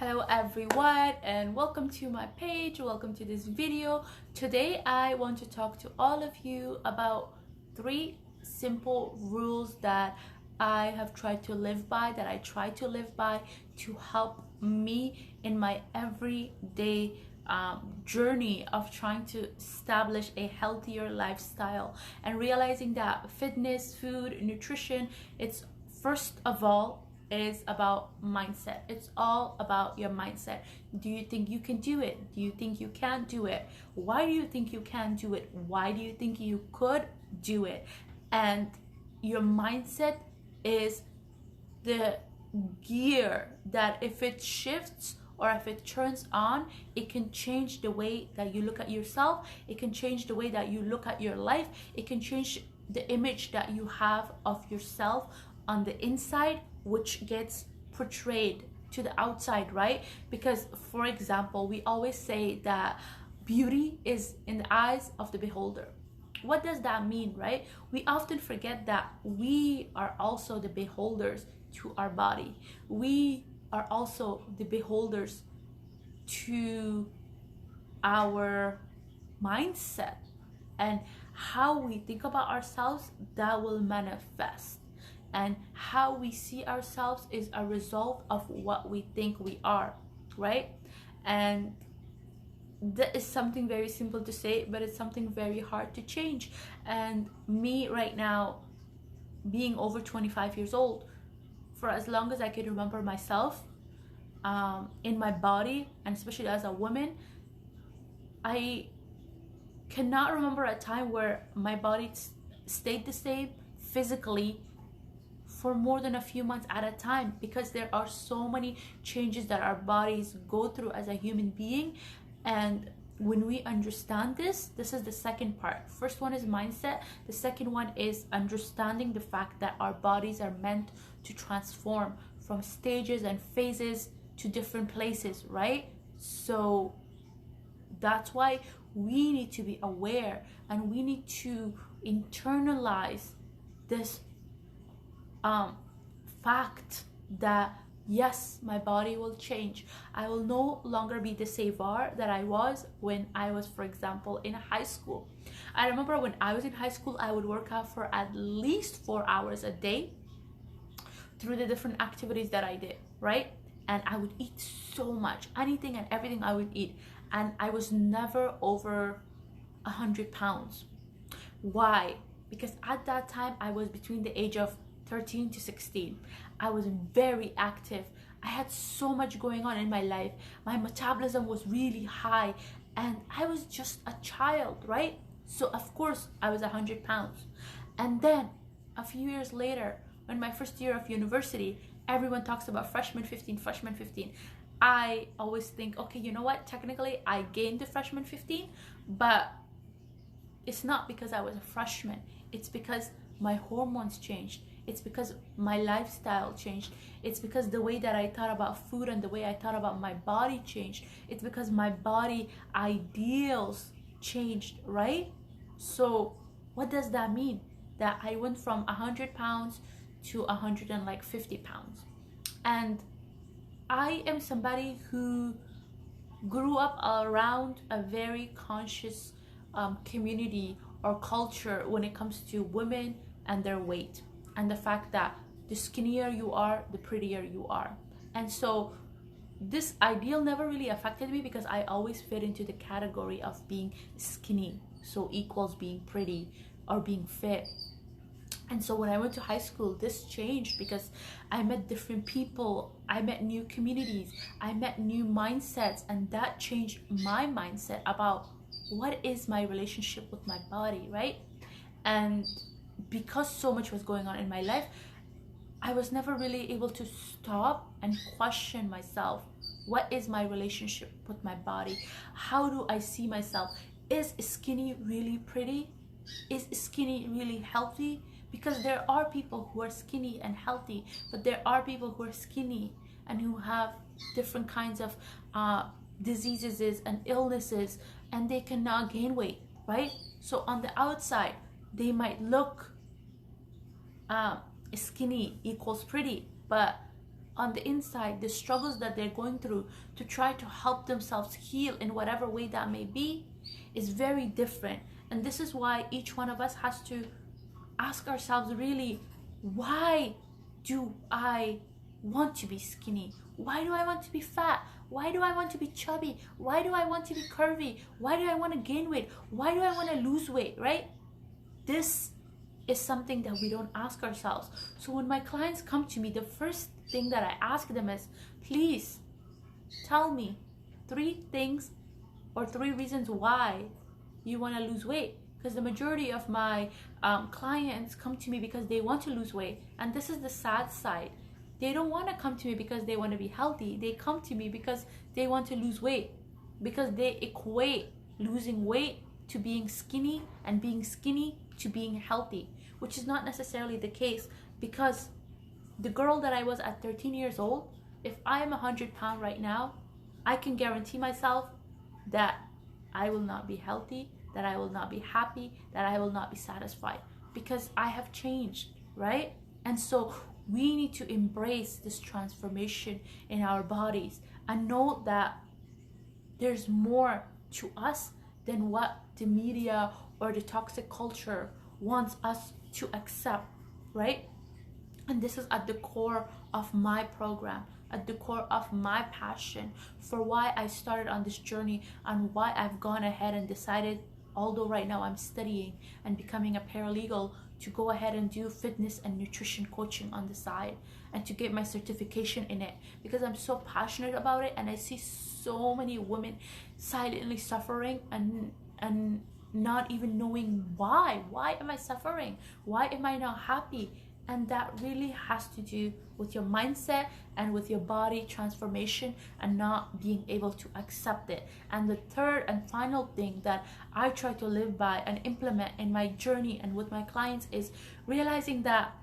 Hello everyone and welcome to my page. Welcome to this video. Today I want to talk to all of you about 3 simple rules that I have tried to live by, that I try to live by to help me in my everyday journey of trying to establish a healthier lifestyle and realizing that fitness, food, nutrition, it's first of all is about mindset. It's all about your mindset. Do you think you can do it? Do you think you can't do it? Why do you think you can do it? Why do you think you could do it? And your mindset is the gear that if it shifts or if it turns on, it can change the way that you look at yourself. It can change the way that you look at your life. It can change the image that you have of yourself on the inside, which gets portrayed to the outside, right? Because, for example, we always say that beauty is in the eyes of the beholder. What does that mean, right? We often forget that we are also the beholders to our body. We are also the beholders to our mindset, and how we think about ourselves, that will manifest. And how we see ourselves is a result of what we think we are, right? And that is something very simple to say, but it's something very hard to change. And me right now, being over 25 years old, for as long as I can remember myself, in my body, and especially as a woman, I cannot remember a time where my body stayed the same physically for more than a few months at a time, because there are so many changes that our bodies go through as a human being. And when we understand this is the second part. First one is mindset. The second one is understanding the fact that our bodies are meant to transform from stages and phases to different places, right? So that's why we need to be aware, and we need to internalize this fact that yes, my body will change. I will no longer be the Savar that I was when I was, for example, in high school. I remember when I was in high school, I would work out for at least 4 hours a day through the different activities that I did, right? And I would eat so much, anything and everything I would eat, and I was never over 100 pounds. Why? Because at that time I was between the age of 13 to 16. I was very active. I had so much going on in my life. My metabolism was really high, and I was just a child, right? So of course I was 100 pounds. And then a few years later, when my first year of university, everyone talks about freshman 15, freshman 15. I always think, okay, you know what? Technically I gained the freshman 15, but it's not because I was a freshman. It's because my hormones changed. It's because my lifestyle changed. It's because the way that I thought about food and the way I thought about my body changed. It's because my body ideals changed, right? So what does that mean? That I went from 100 pounds to 150 pounds. And I am somebody who grew up around a very conscious community or culture when it comes to women and their weight, and the fact that the skinnier you are, the prettier you are. And so this ideal never really affected me, because I always fit into the category of being skinny, so equals being pretty or being fit. And so when I went to high school, this changed, because I met different people, I met new communities, I met new mindsets, and that changed my mindset about what is my relationship with my body, right? And because so much was going on in my life, I was never really able to stop and question myself. What is my relationship with my body? How do I see myself? Is skinny really pretty? Is skinny really healthy? Because there are people who are skinny and healthy, but there are people who are skinny and who have different kinds of diseases and illnesses, and they cannot gain weight, right? So on the outside, they might look skinny equals pretty, but on the inside, the struggles that they're going through to try to help themselves heal in whatever way that may be, is very different. And this is why each one of us has to ask ourselves, really, why do I want to be skinny? Why do I want to be fat? Why do I want to be chubby? Why do I want to be curvy? Why do I want to gain weight? Why do I want to lose weight, right? This is something that we don't ask ourselves. So when my clients come to me, the first thing that I ask them is, please tell me 3 things or 3 reasons why you want to lose weight. Because the majority of my clients come to me because they want to lose weight. And this is the sad side. They don't want to come to me because they want to be healthy. They come to me because they want to lose weight. Because they equate losing weight to being skinny, and being skinny to being healthy, which is not necessarily the case. Because the girl that I was at 13 years old, if I am 100 pounds right now, I can guarantee myself that I will not be healthy, that I will not be happy, that I will not be satisfied, because I have changed, right? And so we need to embrace this transformation in our bodies and know that there's more to us than what the media or the toxic culture wants us to accept, right? And this is at the core of my program, at the core of my passion for why I started on this journey, and why I've gone ahead and decided, although right now I'm studying and becoming a paralegal, to go ahead and do fitness and nutrition coaching on the side and to get my certification in it, because I'm so passionate about it. And I see so many women silently suffering and not even knowing why am I suffering, why am I not happy. And that really has to do with your mindset and with your body transformation and not being able to accept it. And the third and final thing that I try to live by and implement in my journey and with my clients is realizing that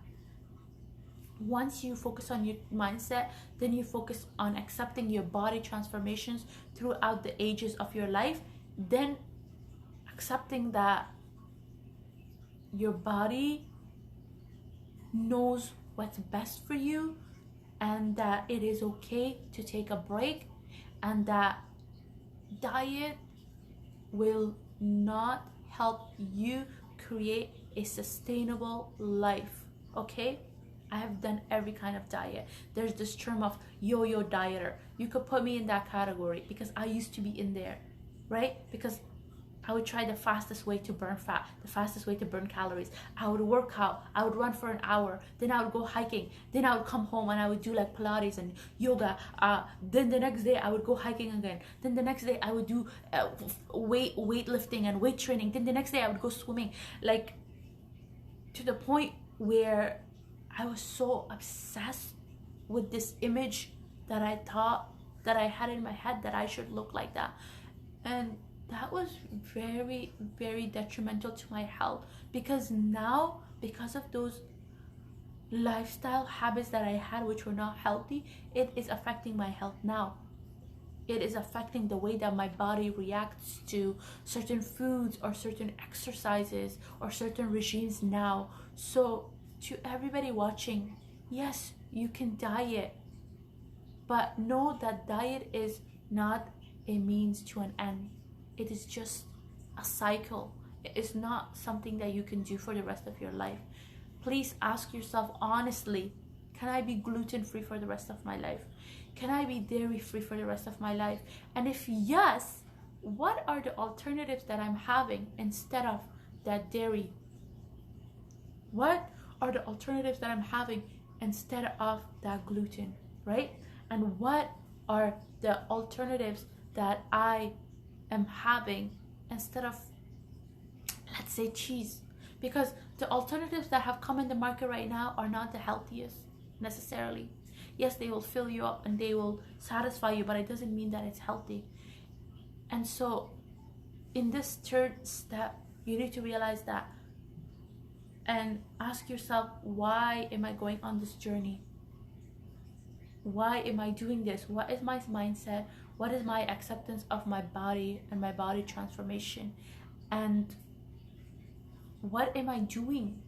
once you focus on your mindset, then you focus on accepting your body transformations throughout the ages of your life, then accepting that your body knows what's best for you, and that it is okay to take a break, and that diet will not help you create a sustainable life. Okay, I have done every kind of diet. There's this term of yo-yo dieter. You could put me in that category because I used to be in there, right? Because I would try the fastest way to burn fat, the fastest way to burn calories. I would work out, I would run for an hour, then I would go hiking, then I would come home and I would do like Pilates and yoga. Then the next day I would go hiking again. Then the next day I would do weightlifting and weight training. Then the next day I would go swimming. Like, to the point where I was so obsessed with this image that I thought that I had in my head that I should look like that. And that was very, very detrimental to my health, because now, because of those lifestyle habits that I had which were not healthy, it is affecting my health now. It is affecting the way that my body reacts to certain foods or certain exercises or certain regimes now. So to everybody watching, yes, you can diet, but know that diet is not a means to an end. It is just a cycle. It is not something that you can do for the rest of your life. Please ask yourself honestly, can I be gluten-free for the rest of my life? Can I be dairy-free for the rest of my life? And if yes, what are the alternatives that I'm having instead of that dairy? What are the alternatives that I'm having instead of that gluten, right? And what are the alternatives that I am having instead of, let's say, cheese? Because the alternatives that have come in the market right now are not the healthiest necessarily. Yes, they will fill you up and they will satisfy you, but it doesn't mean that it's healthy. And so in this third step, you need to realize that and ask yourself, why am I going on this journey? Why am I doing this? What is my mindset? What is my acceptance of my body and my body transformation? And what am I doing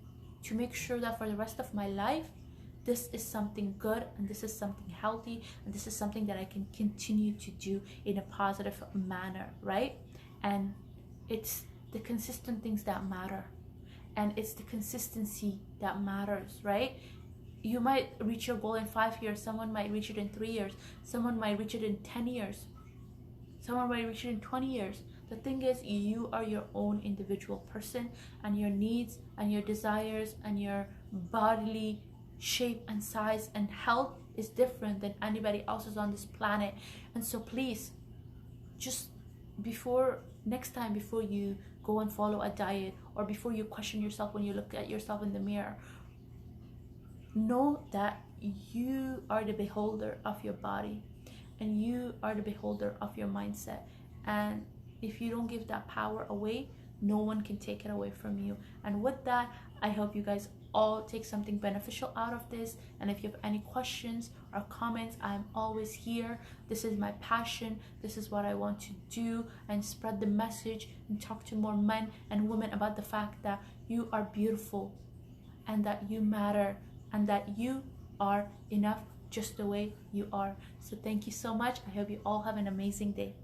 to make sure that for the rest of my life this is something good, and this is something healthy, and this is something that I can continue to do in a positive manner, right? And it's the consistent things that matter, and it's the consistency that matters, right? You might reach your goal in 5 years, someone might reach it in 3 years, someone might reach it in 10 years, someone might reach it in 20 years. The thing is, you are your own individual person, and your needs and your desires and your bodily shape and size and health is different than anybody else's on this planet. And so please, just next time, before you go and follow a diet, or before you question yourself when you look at yourself in the mirror, know that you are the beholder of your body, and you are the beholder of your mindset. And if you don't give that power away, no one can take it away from you. And with that, I hope you guys all take something beneficial out of this. And if you have any questions or comments, I'm always here. This is my passion. This is what I want to do, and spread the message and talk to more men and women about the fact that you are beautiful, and that you matter, and that you are enough just the way you are. So thank you so much. I hope you all have an amazing day.